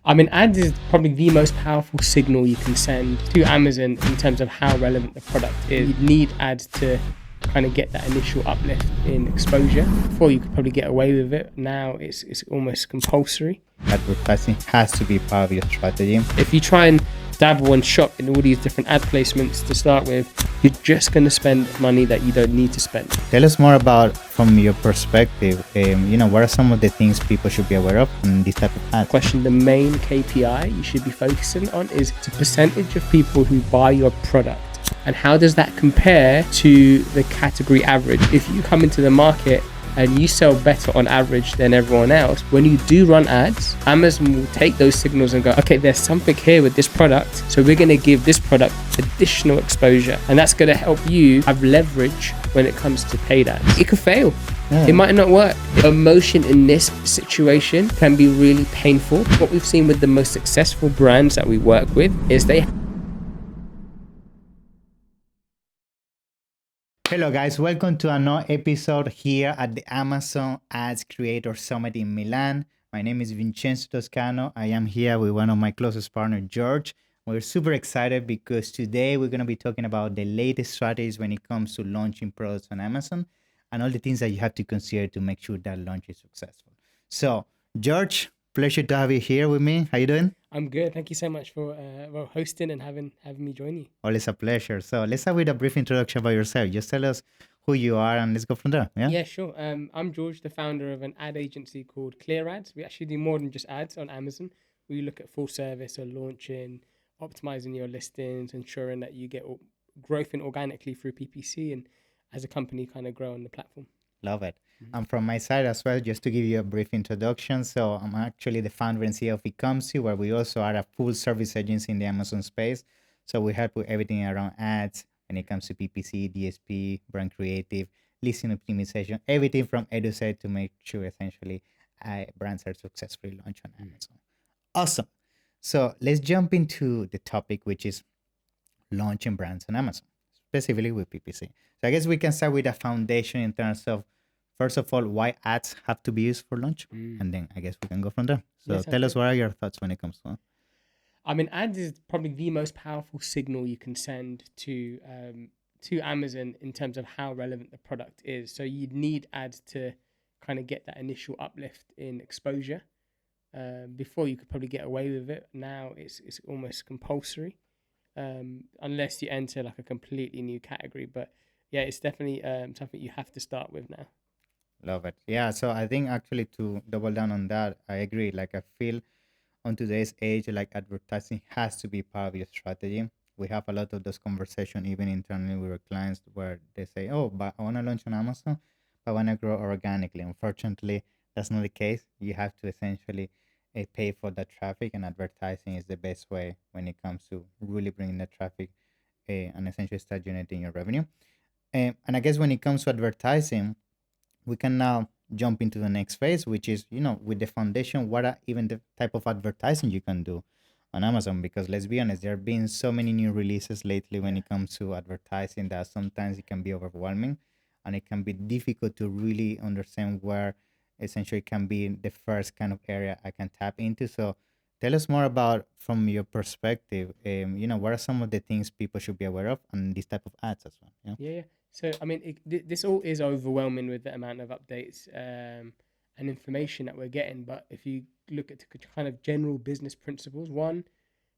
I mean, ads is probably the most powerful signal you can send to Amazon in terms of how relevant the product is. You need ads to kind of get that initial uplift in exposure. Before you could probably get away with it. Now it's almost compulsory. Advertising has to be part of your strategy. If you try and dabble and shop in all these different ad placements to start with, you're just going to spend money that you don't need to spend. Tell us more about, from your perspective, what are some of the things people should be aware of in this type of ads? Question: the main KPI you should be focusing on is the percentage of people who buy your product. And how does that compare to the category average? If you come into the market and you sell better on average than everyone else, when you do run ads, Amazon will take those signals and go, okay, there's something here with this product, so we're going to give this product additional exposure. And that's going to help you have leverage when it comes to paid ads. It could fail. Yeah. It might not work. Emotion in this situation can be really painful. What we've seen with the most successful brands that we work with is they... Hello guys, welcome to another episode here at the Amazon Ads Creator Summit in Milan. My name is Vincenzo Toscano. I am here with one of my closest partners, George. We're super excited because today we're going to be talking about the latest strategies when it comes to launching products on Amazon and all the things that you have to consider to make sure that launch is successful. So, George, pleasure to have you here with me. How you doing? I'm good. Thank you so much for hosting and having me join you. Always a pleasure. So let's start with a brief introduction about yourself. Just tell us who you are and let's go from there. Yeah, sure. I'm George, the founder of an ad agency called ClearAds. We actually do more than just ads on Amazon. We look at full service or launching, optimizing your listings, ensuring that you get growth in organically through PPC, and as a company kind of grow on the platform. Love it. And from my side as well, just to give you a brief introduction. So I'm actually the founder and CEO of Ecomcy, where we also are a full service agency in the Amazon space. So we help with everything around ads when it comes to PPC, DSP, brand creative, listing optimization, everything from A to Z to make sure essentially brands are successfully launched on Amazon. Awesome. So let's jump into the topic, which is launching brands on Amazon, specifically with PPC. So I guess we can start with a foundation in terms of, first of all, why ads have to be used for launch, and then I guess we can go from there. So tell us, what are your thoughts when it comes to it? I mean, ads is probably the most powerful signal you can send to Amazon in terms of how relevant the product is. So you'd need ads to kind of get that initial uplift in exposure. Before you could probably get away with it. Now it's almost compulsory, unless you enter like a completely new category. But yeah, it's definitely something you have to start with now. Love it. Yeah. So I think actually to double down on that, I agree. Like I feel on today's age, like advertising has to be part of your strategy. We have a lot of those conversations even internally with our clients where they say, oh, but I want to launch on Amazon, but I want to grow organically. Unfortunately, that's not the case. You have to essentially pay for the traffic, and advertising is the best way when it comes to really bringing the traffic and essentially start generating your revenue. And I guess when it comes to advertising, we can now jump into the next phase, which is, with the foundation, what are even the type of advertising you can do on Amazon? Because let's be honest, there have been so many new releases lately when it comes to advertising that sometimes it can be overwhelming and it can be difficult to really understand where essentially can be the first kind of area I can tap into. So tell us more about, from your perspective, what are some of the things people should be aware of on this type of ads as well? Yeah. So, I mean, this all is overwhelming with the amount of updates and information that we're getting. But if you look at the kind of general business principles, one,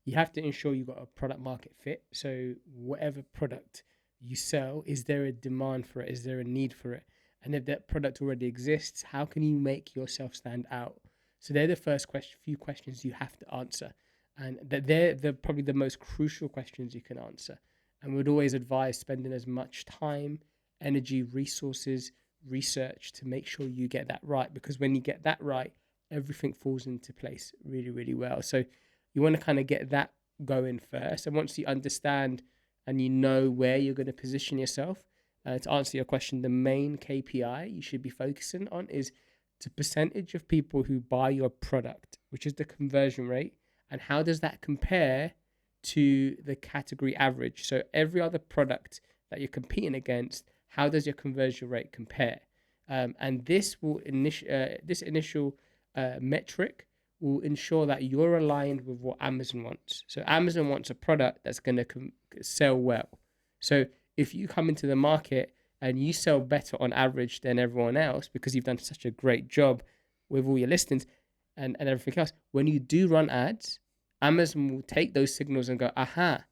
you have to ensure you've got a product market fit. So whatever product you sell, is there a demand for it? Is there a need for it? And if that product already exists, how can you make yourself stand out? So they're the first few questions you have to answer. And they're probably the most crucial questions you can answer. And we'd always advise spending as much time, energy, resources, research to make sure you get that right. Because when you get that right, everything falls into place really, really well. So you want to kind of get that going first. And once you understand and you know where you're going to position yourself, to answer your question, the main KPI you should be focusing on is the percentage of people who buy your product, which is the conversion rate. And how does that compare to the category average? So every other product that you're competing against, how does your conversion rate compare? And this will this initial metric will ensure that you're aligned with what Amazon wants. So Amazon wants a product that's going to sell well. So if you come into the market and you sell better on average than everyone else because you've done such a great job with all your listings and everything else, when you do run ads, Amazon will take those signals and go, aha,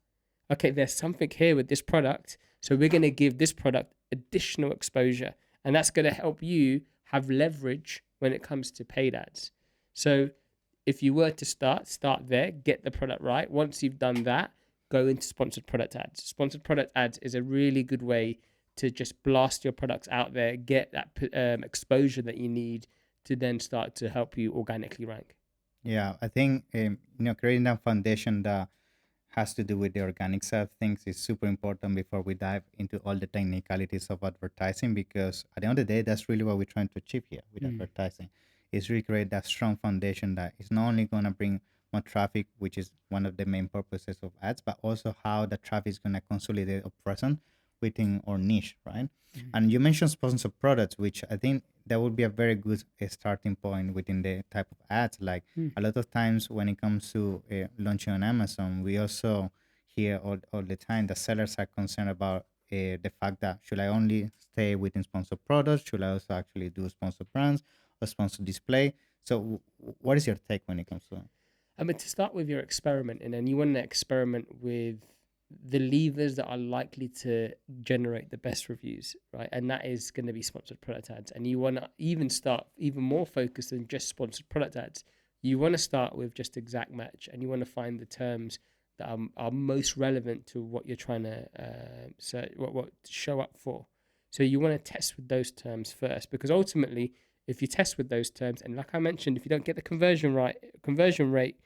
okay, there's something here with this product. So we're going to give this product additional exposure. And that's going to help you have leverage when it comes to paid ads. So if you were to start there, get the product right. Once you've done that, go into sponsored product ads. Sponsored product ads is a really good way to just blast your products out there, get that exposure that you need to then start to help you organically rank. Yeah, I think creating a foundation that has to do with the organic side of things is super important before we dive into all the technicalities of advertising, because at the end of the day, that's really what we're trying to achieve here with Mm. advertising, is really create that strong foundation that is not only going to bring more traffic, which is one of the main purposes of ads, but also how the traffic is going to consolidate or present within our niche, right? Mm. And you mentioned sponsored products, which I think that would be a very good starting point within the type of ads. Like Mm. a lot of times when it comes to launching on Amazon, we also hear all the time that sellers are concerned about the fact that should I only stay within sponsored products? Should I also actually do sponsored brands or sponsored display? So, what is your take when it comes to that? I mean, to start with, you're experimenting, and you want to experiment with the levers that are likely to generate the best reviews, right? And that is going to be sponsored product ads. And you want to even start even more focused than just sponsored product ads. You want to start with just exact match, and you want to find the terms that are most relevant to what you're trying to what to show up for. So you want to test with those terms first, because ultimately, if you test with those terms, and like I mentioned, if you don't get the conversion rate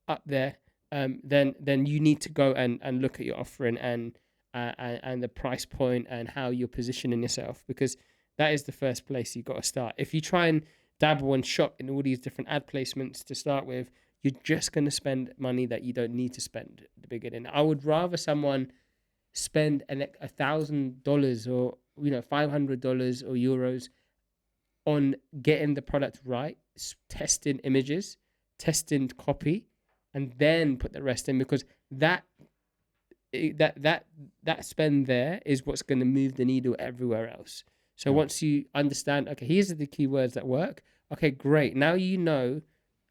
up there, then you need to go and look at your offering and the price point and how you're positioning yourself, because that is the first place you've got to start. If you try and dabble and shop in all these different ad placements to start with, you're just going to spend money that you don't need to spend at the beginning. I would rather someone spend $1,000 or $500 or euros on getting the product right, testing images, testing copy, and then put the rest in, because that that that that spend there is what's going to move the needle everywhere else. So Yeah. once you understand, okay, here's the keywords that work. Okay, great. Now you know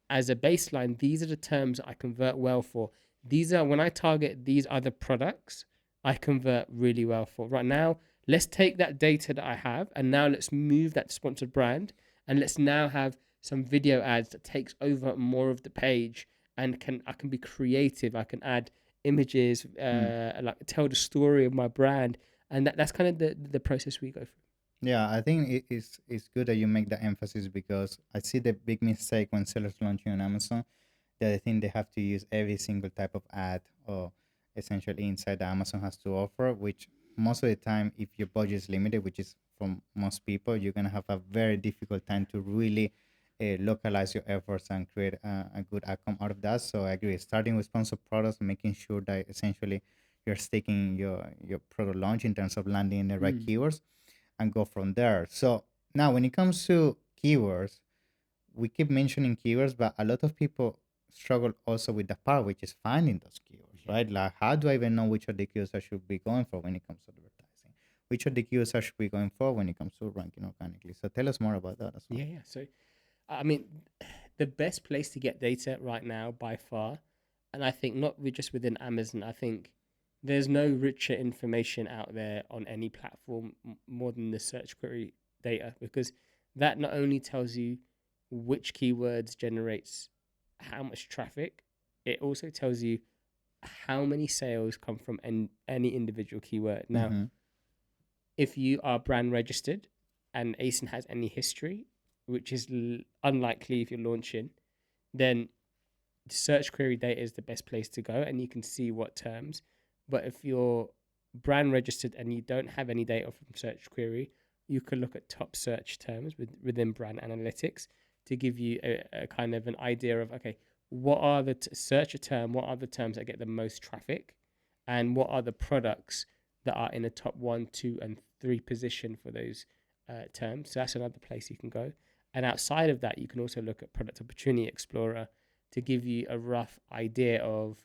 as a baseline, these are the terms I convert well for. These are when I target these other products, I convert really well for. Right now, let's take that data that I have and now let's move that sponsored brand, and let's now have some video ads that takes over more of the page, and I can be creative. I can add images, Mm. like tell the story of my brand, and that's kind of the process we go through. Yeah, I think it's good that you make the emphasis, because I see the big mistake when sellers launching on Amazon, that I think they have to use every single type of ad or essentially inside that Amazon has to offer, which most of the time, if your budget is limited, which is for most people, you're going to have a very difficult time to really localize your efforts and create a good outcome out of that. So I agree, starting with sponsored products, making sure that essentially you're sticking your product launch in terms of landing in the right Mm. keywords, and go from there. So now when it comes to keywords, we keep mentioning keywords, but a lot of people struggle also with the part which is finding those keywords, Yeah. right? Like, how do I even know which of the keywords I should be going for when it comes to advertising? Which of the keywords I should be going for when it comes to ranking organically? So tell us more about that as well. Yeah. So I mean, the best place to get data right now by far, and I think not just within Amazon, I think there's no richer information out there on any platform more than the search query data, because that not only tells you which keywords generates how much traffic, it also tells you how many sales come from any individual keyword. Now, Mm-hmm. if you are brand registered and ASIN has any history, which is unlikely if you're launching, then search query data is the best place to go and you can see what terms. But if you're brand registered and you don't have any data from search query, you can look at top search terms within brand analytics to give you a kind of an idea of, okay, what are the search a term, what are the terms that get the most traffic, and what are the products that are in a top 1, 2, and 3 position for those terms. So that's another place you can go. And outside of that, you can also look at Product Opportunity Explorer to give you a rough idea of,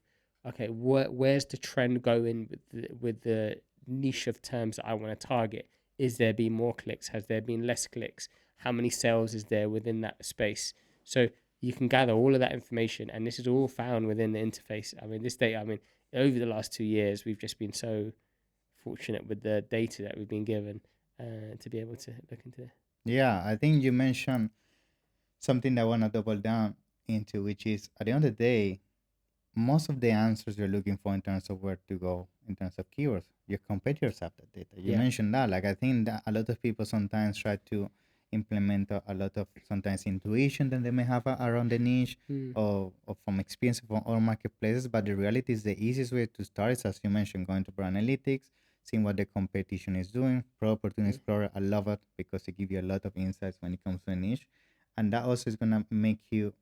okay, where's the trend going with the niche of terms that I want to target. Is there been more clicks? Has there been less clicks? How many sales is there within that space? So you can gather all of that information, and this is all found within the interface. I mean, this data, I mean, over the last 2 years, we've just been so fortunate with the data that we've been given to be able to look into. Yeah, I think you mentioned something that I want to double down into, which is at the end of the day, most of the answers you're looking for in terms of where to go in terms of keywords, your competitors have that data. You Yeah. mentioned that. Like, I think that a lot of people sometimes try to implement a lot of sometimes intuition that they may have around the niche Mm. or from experience from other marketplaces. But the reality is the easiest way to start is, as you mentioned, going to Brand Analytics, seeing what the competition is doing. Pro Opportunity Mm. Explorer, I love it because it gives you a lot of insights when it comes to a niche. And that also is going to make you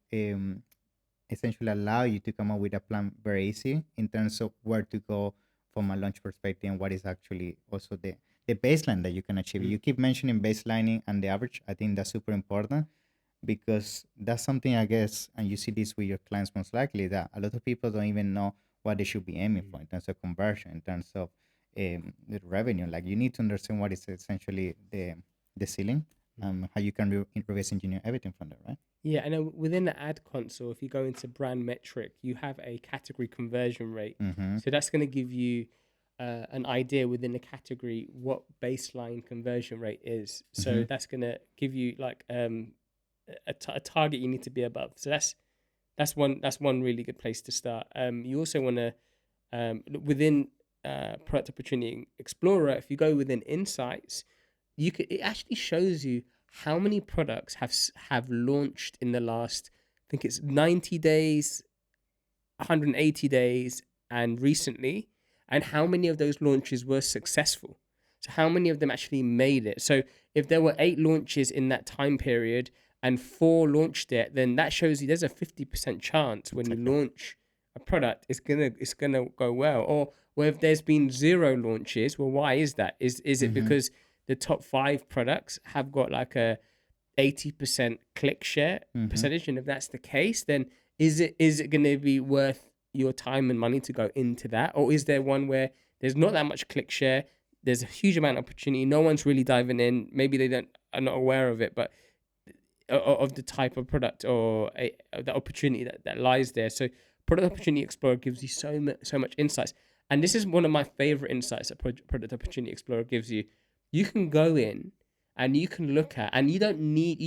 essentially allow you to come up with a plan very easy in terms of where to go from a launch perspective and what is actually also the baseline that you can achieve. Mm. You keep mentioning baselining and the average. I think that's super important because that's something, I guess, and you see this with your clients most likely, that a lot of people don't even know what they should be aiming Mm. for in terms of conversion, in terms of the revenue. Like, you need to understand what is essentially the ceiling, Mm. how you can reverse engineer everything from there, right? Yeah, and within the ad console, if you go into brand metric, you have a category conversion rate. Mm-hmm. So that's going to give you an idea within the category what baseline conversion rate is. Mm-hmm. So that's going to give you like a target you need to be above. So that's one really good place to start. You also want to within product opportunity explorer, if you go within insights, it actually shows you how many products have launched in the last, I think it's 90 days, 180 days, and recently, and how many of those launches were successful. So how many of them actually made it? So if there were 8 launches in that time period and 4 launched it, then that shows you there's a 50% chance when you Exactly. launch a product, it's gonna go well. Or where if there's been 0 launches, well, why is that? Is it Mm-hmm. because the top 5 products have got like a 80% click share Mm-hmm. percentage? And if that's the case, then is it going to be worth your time and money to go into that? Or is there one where there's not that much click share, there's a huge amount of opportunity, no one's really diving in, maybe they don't are not aware of it, but of the type of product or the opportunity that lies there. So product opportunity explorer gives you so much insights, and this is one of my favorite insights that product opportunity explorer gives you. You can go in and you can look at, and you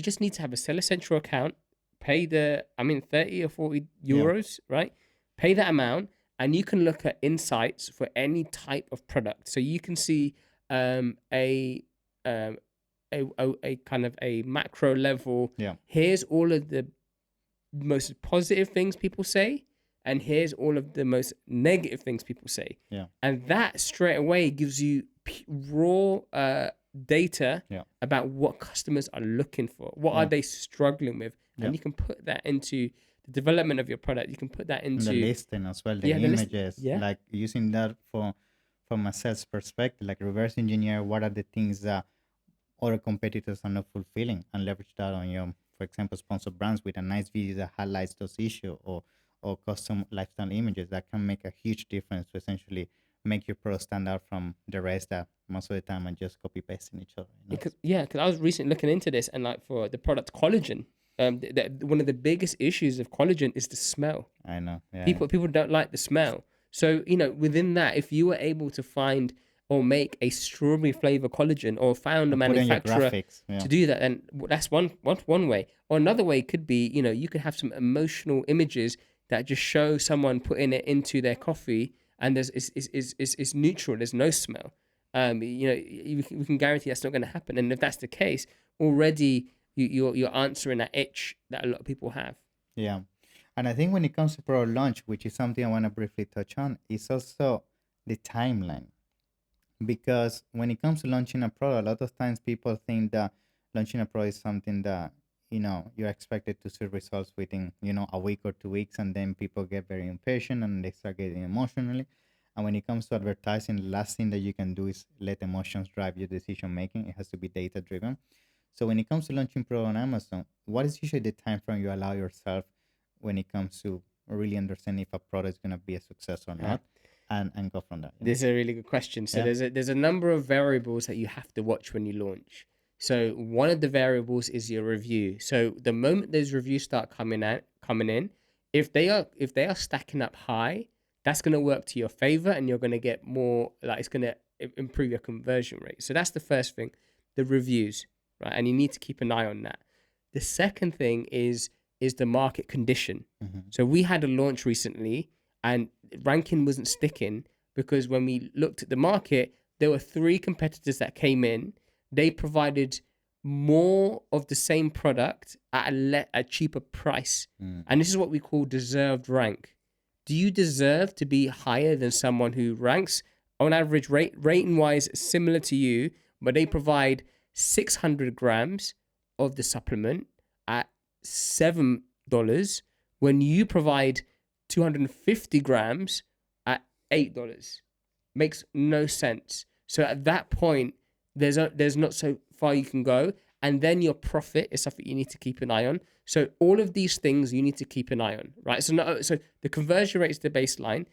just need to have a seller central account, pay the, I mean, 30 or 40 Yeah. euros, right? Pay that amount, and you can look at insights for any type of product. So you can see a um, a kind of a macro level. Yeah. Here's all of the most positive things people say, and here's all of the most negative things people say. Yeah. And that straight away gives you raw data Yeah. about what customers are looking for. What are Yeah. they struggling with? Yeah. And you can put that into the development of your product. You can put that And the into, listing as well, the yeah, the list. images, Yeah. like using that for from a sales perspective, like reverse engineer what are the things that other competitors are not fulfilling and leverage that on your, for example, sponsor brands with a nice video that highlights those issues or custom lifestyle images that can make a huge difference to essentially make your product stand out from the rest that most of the time are just copy pasting each other, you know? Because I was recently looking into this, and like for the product collagen, one of the biggest issues of collagen is the smell. I know. Yeah. People don't like the smell. So within that, if you were able to find or make a strawberry flavor collagen, or found a And put in your manufacturer graphics. Yeah. to do that, then that's one way. Or another way could be, you could have some emotional images that just show someone putting it into their coffee, and it's neutral. There's no smell. We can guarantee that's not going to happen. And if that's the case, already you're answering that itch that a lot of people have. Yeah. And I think when it comes to product launch, which is something I want to briefly touch on, is also the timeline. Because when it comes to launching a product, a lot of times people think that launching a product is something that, you're expected to see results within, a week or 2 weeks, and then people get very impatient and they start getting emotionally. And when it comes to advertising, the last thing that you can do is let emotions drive your decision making. It has to be data driven. So when it comes to launching product on Amazon, what is usually the time frame you allow yourself when it comes to really understanding if a product is going to be a success or Uh, not, and go from there. This is a really good question. So Yeah. there's a number of variables that you have to watch when you launch. So one of the variables is your review. So the moment those reviews start coming in, if they are stacking up high, that's gonna work to your favor, and you're gonna get more, like, it's gonna improve your conversion rate. So that's the first thing, the reviews, right? And you need to keep an eye on that. The second thing is the market condition. Mm-hmm. So we had a launch recently, and ranking wasn't sticking because when we looked at the market, there were three competitors that came in. They provided more of the same product at a cheaper price. And this is what we call deserved rank. Do you deserve to be higher than someone who ranks on average rating wise similar to you, but they provide 600 grams of the supplement at $7 when you provide 250 grams at $8? Makes no sense. So at that point, there's not so far you can go, and then your profit is something you need to keep an eye on. So all of these things you need to keep an eye on, right? So the conversion rate is the baseline.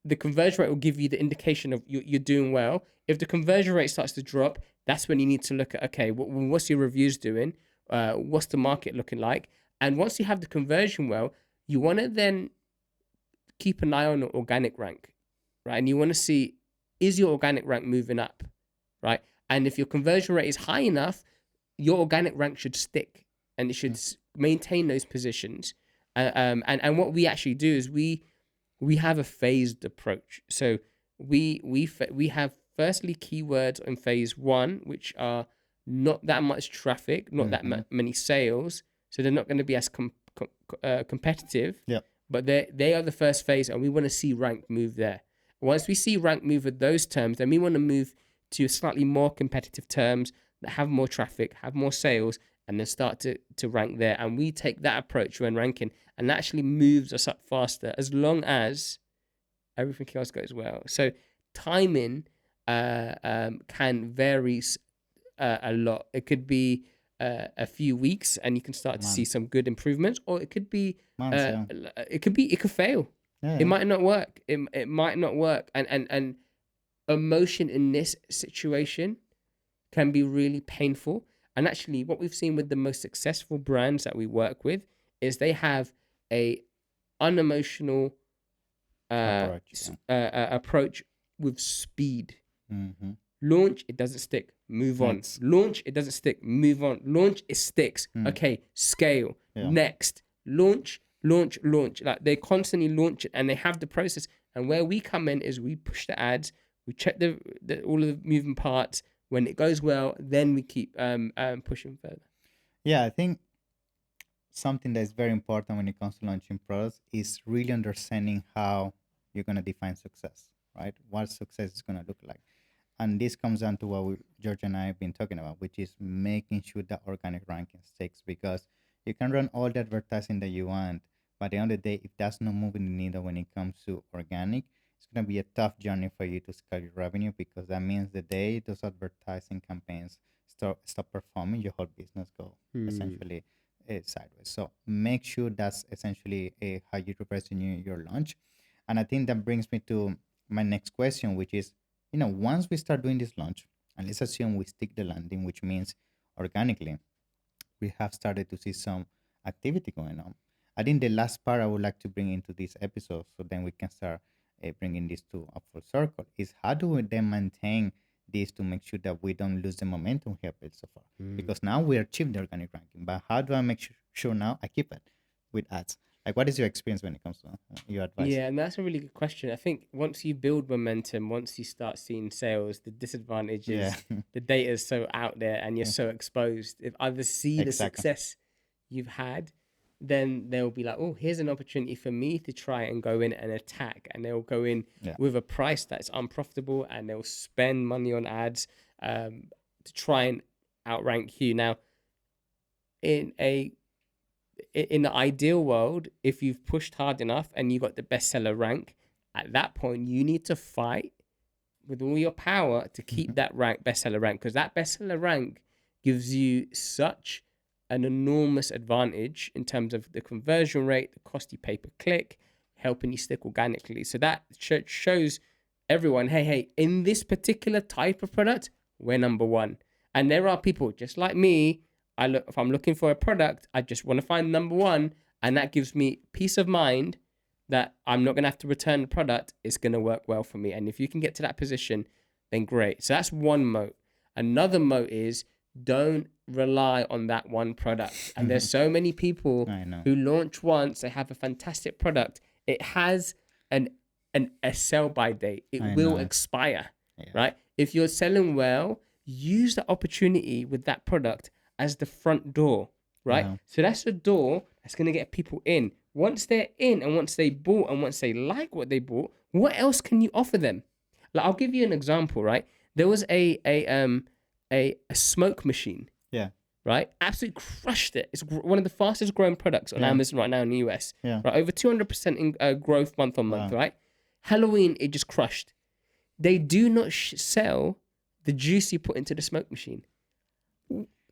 The conversion rate will give you the indication of you're doing well. If the conversion rate starts to drop, that's when you need to look at, okay, what's your reviews doing? What's the market looking like? And once you have the conversion well, you want to then keep an eye on the organic rank, right? And you want to see, is your organic rank moving up, right? And if your conversion rate is high enough, your organic rank should stick, and it should maintain those positions. And what we actually do is we have a phased approach. So we have firstly keywords in phase one, which are not that much traffic, not that many sales, so they're not going to be as competitive. Yeah. But they are the first phase, and we want to see rank move there. Once we see rank move with those terms, then we want to move to slightly more competitive terms that have more traffic, have more sales, and then start to rank there. And we take that approach when ranking, and that actually moves us up faster as long as everything else goes well. So timing can vary a lot. It could be a few weeks, and you can start to see Months. some good improvements, or it could be Months, it could fail. Yeah. It might not work. It might not work, and emotion in this situation can be really painful. And actually, what we've seen with the most successful brands that we work with is they have a unemotional Approach. approach with speed. Mm-hmm. Launch, it doesn't stick, move on. Next. Launch, it doesn't stick, move on. Launch, it sticks. Okay, scale. Yeah. Next. Launch. Like, they constantly launch it, and they have the process. And where we come in is we push the ads, we check the all of the moving parts. When it goes well, then we keep pushing further. Yeah, I think something that is very important when it comes to launching products is really understanding how you're going to define success, right? What success is going to look like. And this comes down to what George and I have been talking about, which is making sure that organic ranking sticks, because you can run all the advertising that you want, but at the end of the day, if that's not moving the needle when it comes to organic, it's going to be a tough journey for you to scale your revenue, because that means the day those advertising campaigns stop performing, your whole business go essentially sideways. So make sure that's essentially how you represent your launch. And I think that brings me to my next question, which is, once we start doing this launch, and let's assume we stick the landing, which means organically, we have started to see some activity going on. I think the last part I would like to bring into this episode, so then we can start bringing this to a full circle, is how do we then maintain this to make sure that we don't lose the momentum we have built so far? Because now we achieved the organic ranking, but how do I make sure now I keep it with ads? Like, what is your experience when it comes to your advice? Yeah, and that's a really good question. I think once you build momentum, once you start seeing sales, the disadvantage is the data is so out there and you're so exposed. If others see the success you've had, then they'll be like, oh, here's an opportunity for me to try and go in and attack. And they'll go in with a price that's unprofitable, and they'll spend money on ads to try and outrank you. Now, in the ideal world, if you've pushed hard enough and you got the bestseller rank, at that point you need to fight with all your power to keep that bestseller rank, because that bestseller rank gives you such an enormous advantage in terms of the conversion rate, the cost you pay per click, helping you stick organically. So that shows everyone, hey, in this particular type of product, we're number one. And there are people just like me. If I'm looking for a product, I just want to find number one, and that gives me peace of mind that I'm not gonna have to return the product. It's gonna work well for me. And if you can get to that position, then great. So that's one moat. Another moat is don't rely on that one product. And there's so many people I know. who launch once, they have a fantastic product. It has a sell by date. It I will know. expire, Yeah. right? If you're selling well, use the opportunity with that product as the front door, right? Yeah. So that's a door that's going to get people in. Once they're in and once they bought and once they like what they bought, what else can you offer them? Like, I'll give you an example, right? There was a smoke machine, Yeah. right? Absolutely crushed it. It's one of the fastest growing products on Yeah. Amazon right now in the US. Yeah. Right, over 200% in growth month on month, Wow. right? Halloween, it just crushed. They do not sell the juice you put into the smoke machine.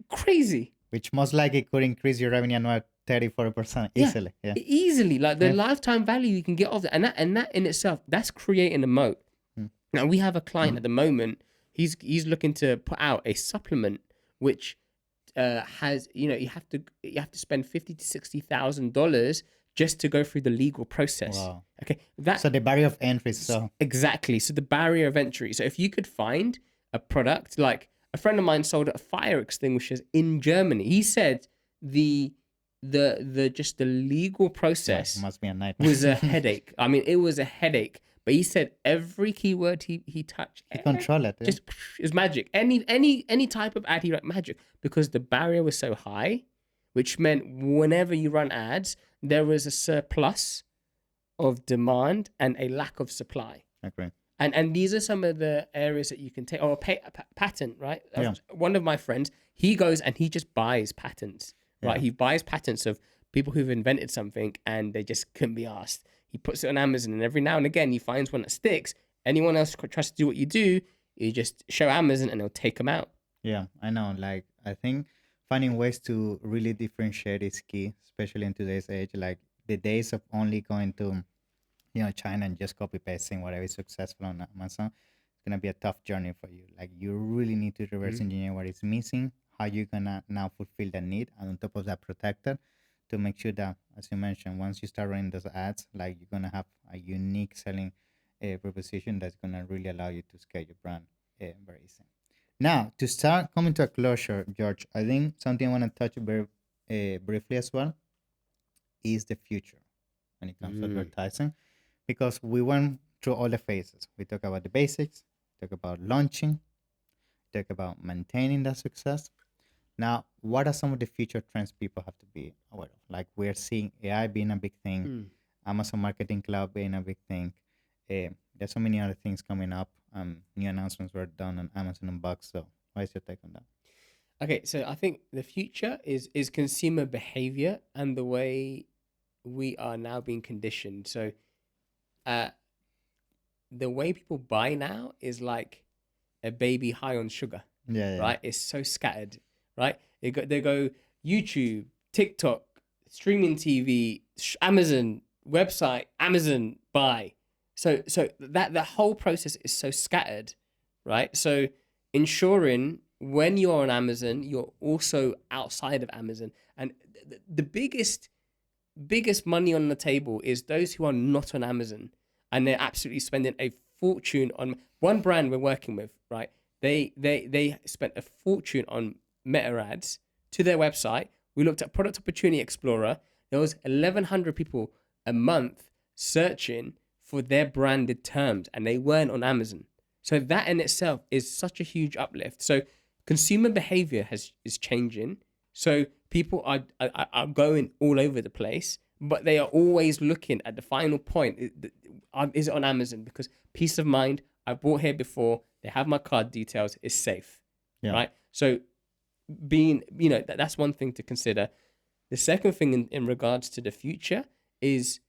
Crazy. Which most likely could increase your revenue annual 30-40% Yeah. easily. Yeah. Easily, like the Yeah. lifetime value you can get off that, and that in itself, that's creating a moat. Hmm. Now we have a client at the moment. He's looking to put out a supplement which has, you have to spend $50,000 to $60,000 just to go through the legal process. Wow. Okay, So the barrier of entry is so. exactly. So the barrier of entry. So if you could find a product, like a friend of mine sold fire extinguishers in Germany. He said the just the legal process Must be a nightmare. was a headache. I mean, it was a headache. But he said every keyword he touched, You control it. Yeah. just it was magic. Any type of ad, he wrote magic, because the barrier was so high, which meant whenever you run ads, there was a surplus of demand and a lack of supply. Agree. And these are some of the areas that you can take. Or a patent, right? Yeah. One of my friends, he goes and he just buys patents, right? Yeah. He buys patents of people who've invented something and they just couldn't be asked. He puts it on Amazon, and every now and again he finds one that sticks. Anyone else tries to do what you do, you just show Amazon and they'll take them out. Yeah, I know. Like, I think finding ways to really differentiate is key, especially in today's age. Like, the days of only going to, China and just copy pasting whatever is successful on Amazon, it's gonna be a tough journey for you. Like, you really need to reverse engineer what is missing, how you gonna now fulfill the need, and on top of that, protect it, to make sure that, as you mentioned, once you start running those ads, like, you're gonna have a unique selling proposition that's gonna really allow you to scale your brand very easy. Now, to start coming to a closure, George, I think something I want to touch very briefly as well is the future when it comes to advertising, because we went through all the phases. We talk about the basics, talk about launching, talk about maintaining that success. Now, what are some of the future trends people have to be aware of? Like, we're seeing AI being a big thing, Amazon Marketing Cloud being a big thing. There's so many other things coming up. New announcements were done on Amazon Unboxed. So, what is your take on that? Okay, so I think the future is consumer behavior and the way we are now being conditioned. So, the way people buy now is like a baby high on sugar, Yeah. right? It's so scattered, right? They go YouTube, TikTok, streaming TV, Amazon website, Amazon buy. So that the whole process is so scattered, right? So ensuring when you're on Amazon, you're also outside of Amazon. And the biggest money on the table is those who are not on Amazon, and they're absolutely spending a fortune on one brand we're working with, right? They spent a fortune on meta ads to their website. We looked at Product Opportunity Explorer. There was 1,100 people a month searching for their branded terms, and they weren't on Amazon. So that in itself is such a huge uplift. So consumer behavior is changing. So people are going all over the place, but they are always looking at the final point. Is it on Amazon? Because peace of mind, I bought here before, they have my card details, it's safe, right? So being, that's one thing to consider. The second thing in regards to the future is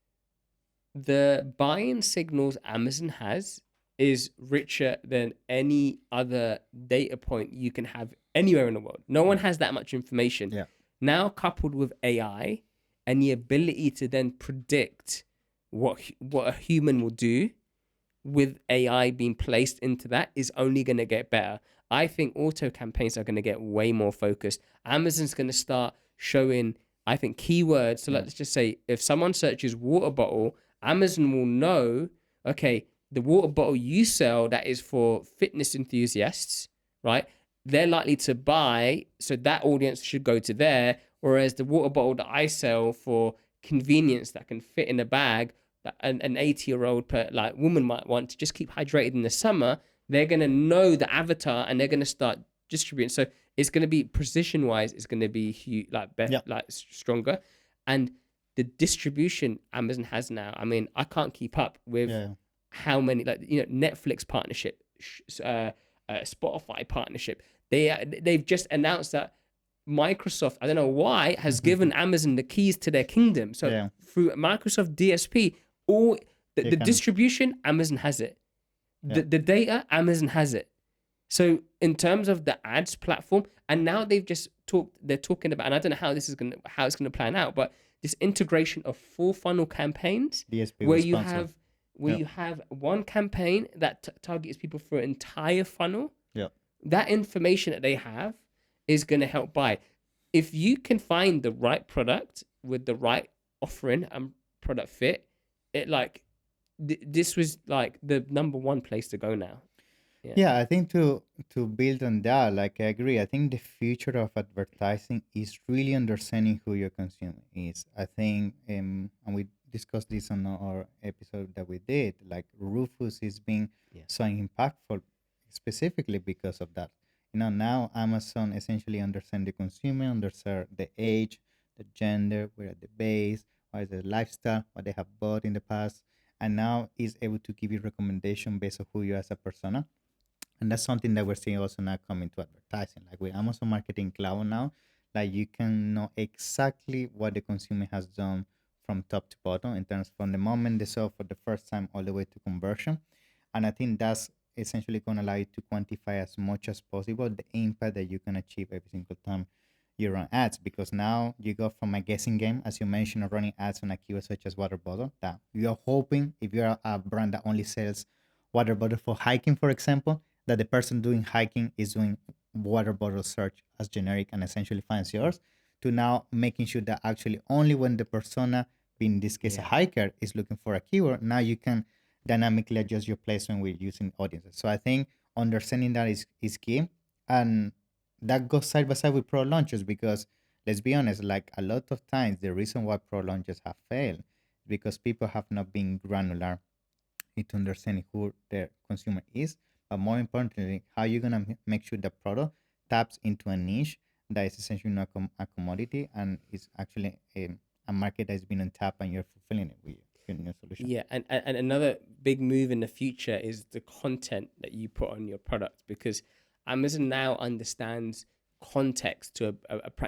the buying signals Amazon has is richer than any other data point you can have anywhere in the world. No one has that much information. Yeah. Now coupled with AI and the ability to then predict what a human will do with AI being placed into that is only going to get better. I think auto campaigns are going to get way more focused. Amazon's going to start showing, I think, keywords. So let's just say if someone searches water bottle, Amazon will know, okay, the water bottle you sell that is for fitness enthusiasts, right? They're likely to buy, so that audience should go to there. Whereas the water bottle that I sell for convenience that can fit in a bag, that an 80-year-old like woman might want to just keep hydrated in the summer, they're gonna know the avatar and they're gonna start distributing. So it's gonna be precision wise, it's gonna be huge, like stronger, and the distribution Amazon has now. I mean, I can't keep up with how many, like, Netflix partnership, Spotify partnership. They've just announced that Microsoft, I don't know why, has given Amazon the keys to their kingdom. So through Microsoft DSP, all the distribution, Amazon has it. The data, Amazon has it. So in terms of the ads platform, and now they're talking about, and I don't know how it's gonna plan out, but this integration of full funnel campaigns, DSP where you have one campaign that targets people for an entire funnel. That information that they have is going to help buy. If you can find the right product with the right offering and product fit, this was like the number one place to go now. I think to build on that, like I agree. I think the future of advertising is really understanding who your consumer is. I think, and we discussed this on our episode that we did. Like Rufus is being so impactful, specifically because of that. Now Amazon essentially understand the consumer, understand the age, the gender, where at the base, what is the lifestyle, what they have bought in the past, and now is able to give you recommendation based on who you are as a persona. And that's something that we're seeing also now coming to advertising. Like with Amazon Marketing Cloud now, like you can know exactly what the consumer has done from top to bottom in terms from the moment they saw for the first time all the way to conversion. And I think that's essentially going to allow you to quantify as much as possible the impact that you can achieve every single time you run ads, because now you go from a guessing game, as you mentioned, of running ads on a keyword such as water bottle, that you're hoping, if you're a brand that only sells water bottle for hiking, for example, that the person doing hiking is doing water bottle search as generic and essentially finds yours, to now making sure that actually only when the persona, in this case a hiker, is looking for a keyword, now you can dynamically adjust your placement with using audiences. So I think understanding that is key. And that goes side by side with pro launches, because let's be honest, like a lot of times the reason why pro launches have failed is because people have not been granular into understanding who their consumer is, but more importantly, how you're gonna make sure the product taps into a niche that is essentially not a commodity and is actually a market that's been untapped, and you're fulfilling it with your new solution. Yeah, and another big move in the future is the content that you put on your product, because Amazon now understands context to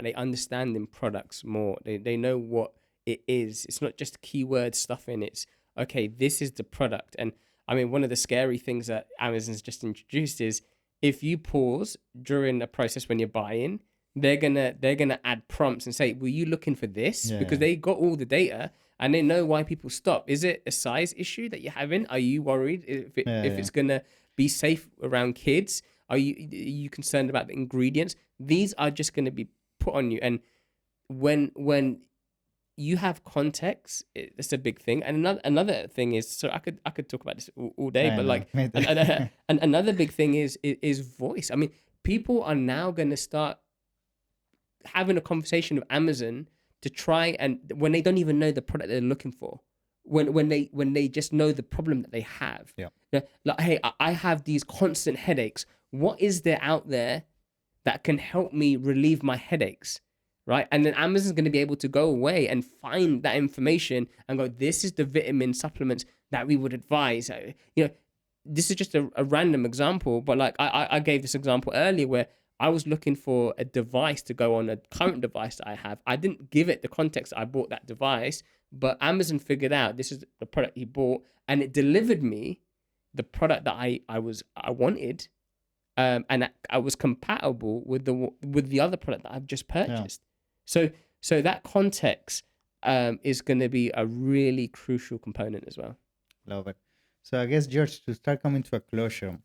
they understand in products more. They know what it is. It's not just keyword stuffing. It's okay, this is the product. And I mean, one of the scary things that Amazon's just introduced is if you pause during a process when you're buying, they're gonna add prompts and say, "Were you looking for this?" Because they got all the data and they know why people stop. Is it a size issue that you're having? Are you worried if it's gonna be safe around kids? Are you concerned about the ingredients? These are just gonna be put on you. And when you have context, it's a big thing. And another thing is, so I could talk about this all day, but like another big thing is voice. I mean, people are now gonna start having a conversation with Amazon to try, and when they don't even know the product they're looking for, when they just know the problem that they have. Like, hey, I have these constant headaches. What is there out there that can help me relieve my headaches? Right. And then Amazon's going to be able to go away and find that information and go, this is the vitamin supplements that we would advise. This is just a random example, but like I gave this example earlier where I was looking for a device to go on a current device that I have. I didn't give it the context I bought that device, but Amazon figured out this is the product he bought, and it delivered me the product that I wanted, and I was compatible with the other product that I've just purchased. So that context is going to be a really crucial component as well. Love it. So I guess, George, to start coming to a closure,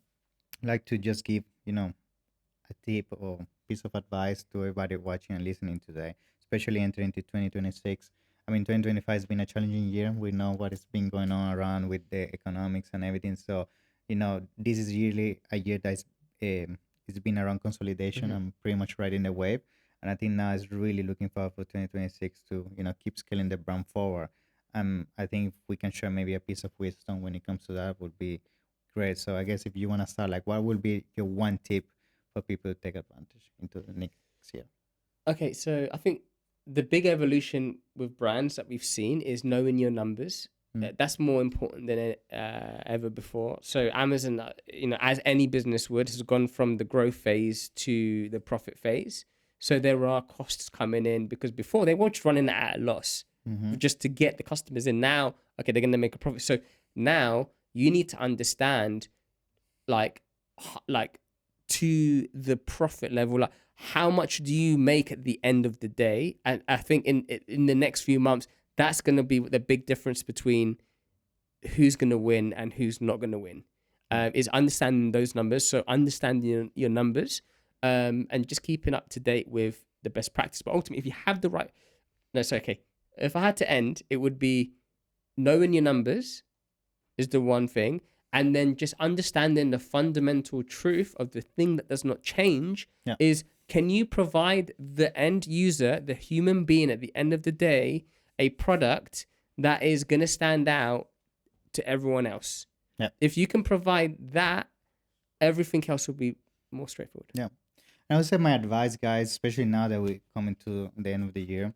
I'd like to just give, a tip or piece of advice to everybody watching and listening today, especially entering into 2026. I mean, 2025 has been a challenging year. We know what has been going on around with the economics and everything. So, this is really a year that's it's been around consolidation. Hmm. I'm pretty much riding the wave. And I think now is really looking forward for 2026 to, keep scaling the brand forward. I think if we can share maybe a piece of wisdom when it comes to that would be great. So I guess if you want to start, like, what will be your one tip for people to take advantage into the next year? Okay, so I think the big evolution with brands that we've seen is knowing your numbers. Mm. That's more important than ever before. So Amazon, as any business would, has gone from the growth phase to the profit phase. So there are costs coming in because before they were just running at a loss Mm-hmm. just to get the customers in. Now, okay, they're going to make a profit. So now you need to understand like like to the profit level, like how much do you make at the end of the day. And I think in the next few months that's going to be the big difference between who's going to win and who's not going to win. Yeah. Is understanding those numbers. So understanding your numbers, and just keeping up to date with the best practice. But ultimately, if you have the right, no, it's okay. If I had to end, it would be knowing your numbers is the one thing, and then just understanding the fundamental truth of the thing that does not change Yeah. is, can you provide the end user, the human being at the end of the day, a product that is going to stand out to everyone else? Yeah. If you can provide that, everything else will be more straightforward. Yeah. And I would say my advice, guys, especially now that we're coming to the end of the year,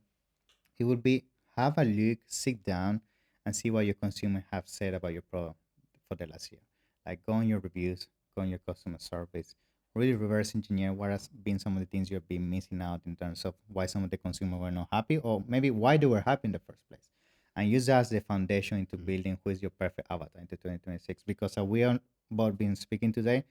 it would be have a look, sit down, and see what your consumer have said about your product for the last year. Like, go on your reviews, go on your customer service, really reverse engineer what has been some of the things you've been missing out in terms of why some of the consumer were not happy, or maybe why they were happy in the first place. And use that as the foundation into building who is your perfect avatar into 2026. Because as we are both been speaking today,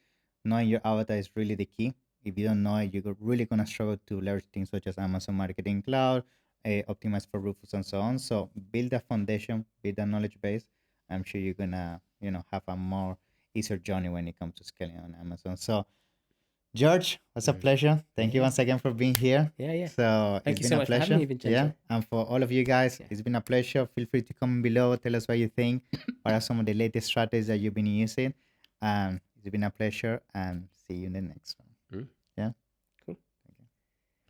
knowing your avatar is really the key. If you don't know it, you're really gonna struggle to leverage things such as Amazon Marketing Cloud, optimize for Rufus and so on. So build a foundation, build a knowledge base. I'm sure you're gonna, have a more easier journey when it comes to scaling on Amazon. So George, it's a pleasure. Thank you Yeah. once again for being here. Yeah. So Thank it's you been so a much for having pleasure. me, Vincenzo. Yeah. And for all of you guys, Yeah. it's been a pleasure. Feel free to comment below. Tell us what you think. What are some of the latest strategies that you've been using? It's been a pleasure, and see you in the next one. Mm. Yeah.